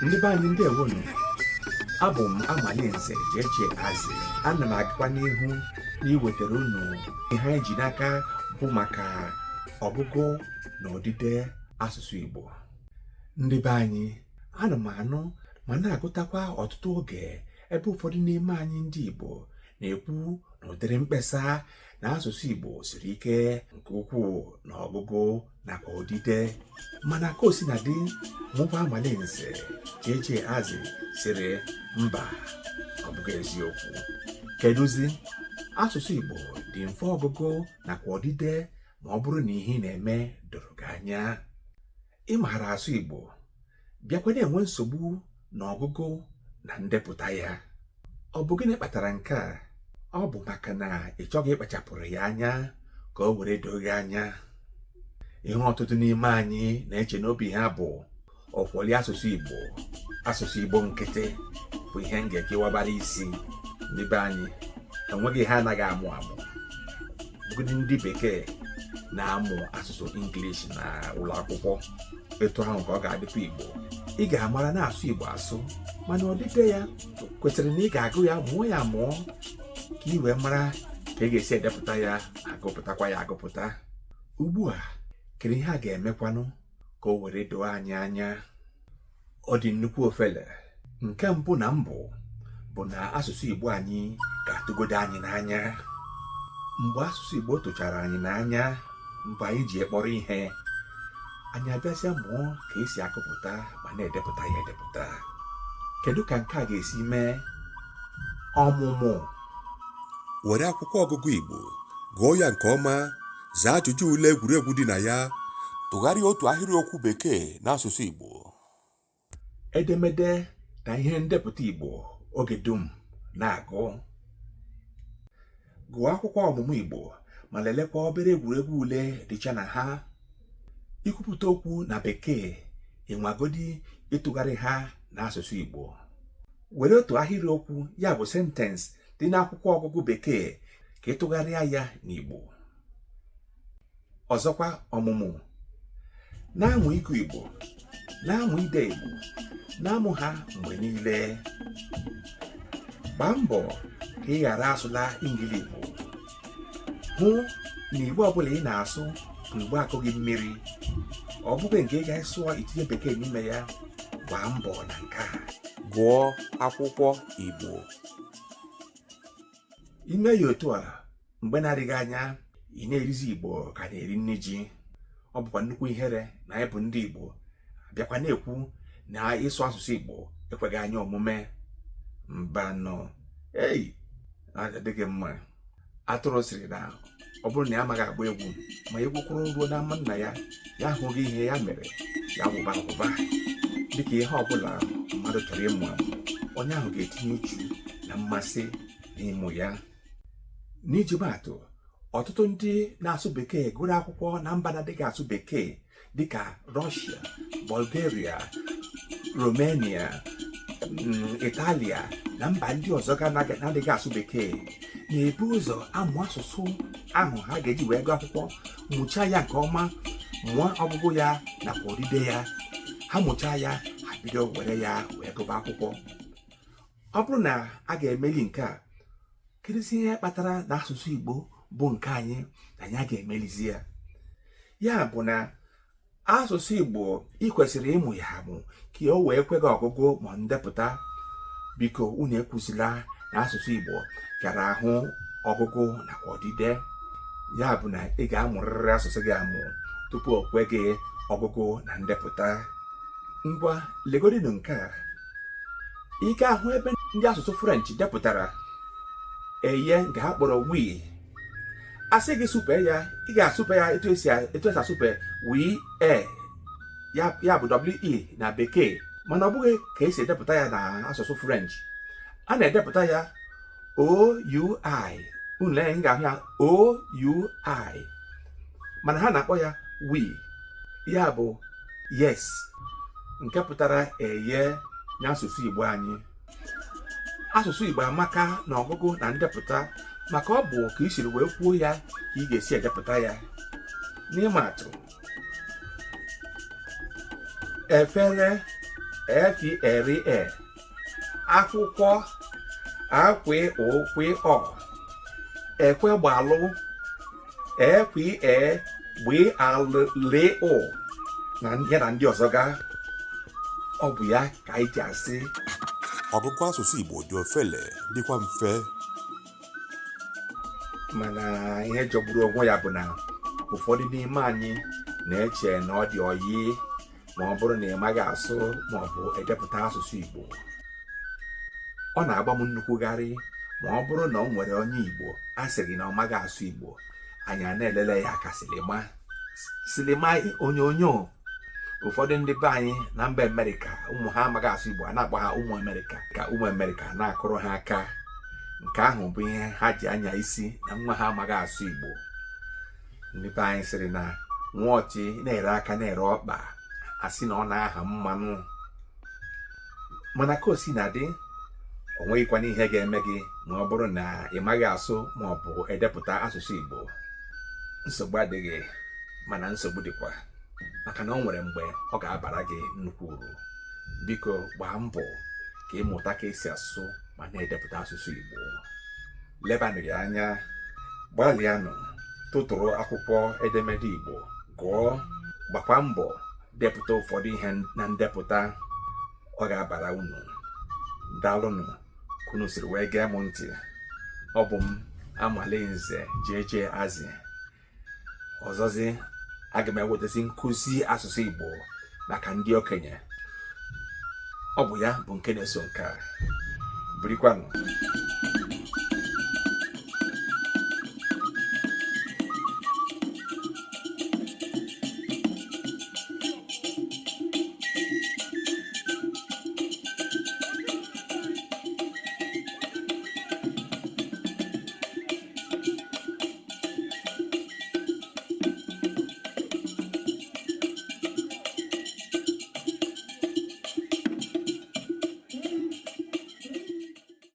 Ndị be anyị ndewonu. Abụ m Amalinze Jeje Azị. Ana m agakwa n'ihu n'iwetara unu ihe anyị ji n'aka bụ maka ọgụgụ na odide asụsụ Igbo. Ndị be anyị, ana m anụ ma na-agụtakwa ọtụtụ oge ebe ụfọdụ n'ime anyị ndị Igbo na-ekwu na ụdịrị mkpesa na asụsụ Igbo siri ike nke ukwuu na ọgụgụ nakwa odide, mana ka o si na dị, mụkwa Amalinze Jeje Azị sịrị mba, ọ bụghị eziokwu. Kedụzi? Asụsụ Igbo dị mfe ọgụgụ nakwa odide ma ọ bụrụ na ihe ị na-eme doro gị anya. Ị maara asụ Igbo, bịakwa na-enwe nsogbu na ọgụgụ na ndepụta ya. Ọ bụ gịnị kpatara nke a? Ọ bụ maka na ị chọghị ịkpachapụrụ ya anya ka o were doo gị anya. Ihe ọtụtụ n'ime anyị na-eche n'obi ha bụ ọkwọli asụsụ Igbo nkịtị bụ ihe m ga-ekewabara isi. Ndị be anyị, enweghị ha anaghị amụ bụgodị ndị bekee na-amụ asụsụ English na ụlọ akwụkwọ. Etu ahụ ka ọ ga-adịkwa Igbo. Ị ga-amara na-asụ Igbo asụ, mana odide ya kwesịrị na ị ga-agụ ya mụọ ya mụọ ka ị wee mara ka ị ga-esi edepụta ya, agụpụtakwa ya agụpụta. Ugbu a, kedu ihe a ga-emekwanụ ka o were doo anyị anya? Ọ dị nnukwu ofele. Nke mbụ na mbụ bụ na asụsụ Igbo anyị ga-atụgodo anyị n'anya. Mgbe asụsụ Igbo tụchara anyị n'anya, mgbe anyị ji ekpọrọ ihe, anyị abịazịa mụọ ka esi agụpụta ma na-edepụta ya edepụta. Kedu ka nke a ga-esi mee? Ọmụmụ. Were akwụkwọ ọgụgụ Igbo, gụọ ya nke ọma, zaa ajụjụ ule egwuregwu dị na ya, tụgharịa otu ahịrịokwu Bekee n'asụsụ Igbo. Edemede na ihe ndepụta Igbo oge dum na-agụ. Gụọ akwụkwọ ọmụmụ Igbo ma lelekwa obere egwuregwu ule dịcha na ha. Ikwupụta okwu na Bekee, ịnwagodi ịtụgharị ha n'asụsụ Igbo. Were otu ahịrịokwu, ya bụ sentence, dị n'akwụkwọ ọgụgụ Bekee ka ịtụgharịa ya n'Igbo. Ọzọkwa, ọmụmụ. Na-amụ ịgụ Igbo, na-amụ ide Igbo, na-amụ ha mgbe niile. Gbaa mbọ ka ị ghara asụla ngili Igbo. Hụ na Igbo ọbụla ị na-asụ bụ Igbo akụghị mmiri. Ọ bụghị nke ị ga-esụọ itinye Bekee n'ime ya. Gbaa mbọ na nke a. Gụọ akwụkwọ Igbo. Ime ya otu a, mgbe na-adịghị anya, ị na-erizi Igbo ka na-eri nne ji. Ọ bụkwa nnukwu ihere na anyị bụ ndị Igbo bịakwa na-ekwu na ịsụ asụsụ Igbo ekweghị anyị omume. Mbanụ, adịghị mma. Atụrụ sịrị na ọ bụrụ na ya amaghị agba egwu, ma egwu kwụrụ ruo na ama nna ya, ya ahụghị ihe ya mere, ya wụba ahụba. Dịka ihe ọbụla mmadụ chọrọ ịmụ amụ, onye ahụ ga-etinye uchu na mmasị n'ịmụ ya. N'iji maatụ, ọtụtụ ndị na-asụ Bekee gụrụ akwụkwọ na mba na-adịghị asụ Bekee dịka Russia, Bulgaria, Romania, Italia na mba ndị ọzọ na-adịghị asụ Bekee na-ebu ụzọ amụ asụsụ ahụ ha ga-eji wee gụọ akwụkwọ, mụchaa ya nke ọma, mụọ ọgụgụ ya nakwa odide ya. Ha mụchaa ya, ha bido were ya wee gụba akwụkwọ. Ọ bụrụ na a ga-emeli nke a, kedụzi ihe kpatara na asụsụ Igbo bụ nke anyị na anyị ga-emelizi ya? Ya bụ na asụsụ Igbo ị kwesịrị ịmụ ya amụ ka o wee kwe gị ọgụgụ ma ndepụta. Biko unu ekwuzila na asụsụ Igbo gara ahụ ọgụgụ nakwa odide. Ya bụ na ị ga-amụrịrị asụsụ gị amụ tupu o kwe gị ọgụgụ na ndepụta. Ngwa legodinu nke a. Ị ga-ahụ ebe ndị asụsụ French depụtara eye nke ha kpọrọ wi. Asị gị supe ya, ị ga-asụpe ya etu esi asụpe wi ya bụ we na Bekee, mana ọ bụghị ka esi edepụta ya na asụsụ French. A na-edepụta ya OUI. Unu lee, m ga-ahụ ya OUI, mana ha na-akpọ ya wi, ya bụ yes, nke pụtara eye n'asụsụ Igbo anyị. Asụsụ Igbo amaka na ọgụgụ na ndepụta, maka ọ bụ ka i siri wee kwuo ya ka ị ga-esi edepụta ya. N'ịma atụ, efere, FERE akwụkwọ akwe okwe ọ ekwe gbalụ ekwe na ya na ndị ọzọ ga. Ọ bụ ya ka anyị ji asị ọgụgụ asụsụ Igbo dị ofele dịkwa mfe. mana ihe jọgburu onwe ya bụ na ụfọdụ n'ime anyị na-eche na ọ dị oyi ma ọ bụrụ na ị maghị asụ ma ọ bụ edepụta asụsụ Igbo. Ọ na-agba m nnukwugharị ma ọ bụrụ na ọ nwere onye Igbo a sịrị na ọ maghị asụ Igbo, anyị a na-elele ya ka silima onyonyo. Ụfọdụ ndị be anyị na mba Amerịka, ụmụ ha amaghị asụ Igbo, a na-akpọ ha ụmụ Amerịka, ka ụmụ Amerịka na-akụrụ ha aka. Nke ahụ bụ ihe ha ji anya isi na nwa ha amaghị asụ Igbo. Ndị be anyị sịrị na nwa ọchị na-ere aka na-ere ọkpa, asị na ọ na-aha mmanụ. Mana ka o si na dị, o nweghịkwana ihe ga-eme gị ma ọ bụrụ na ị maghị asụ ma ọ bụ edepụta asụsụ Igbo. Nsogbu adịghị, mana nsogbu dịkwa, maka na o nwere mgbe ọ ga-abara gị nnukwu uru. Biko gbaa mbọ ka ịmụta ka esi asụ ma na-edepụta asụsụ Igbo. Lebanụ ya anya, gbalịanụ tụtụrụ akwụkwọ edemede Igbo gụọ, gbakwa mbọ depụta ụfọdụ ihe na ndepụta. Ọ ga-abara unu. Daalụnụ ka unu siri wee gee m ntị. Ọ bụ m Amalinze jeje azị. Ọzọzi, aga m ewetasi nkụzi asụsụ Igbo maka ndị okenye. Ọ bụ ya bụ nke na-eso nke a. Birikwanụ.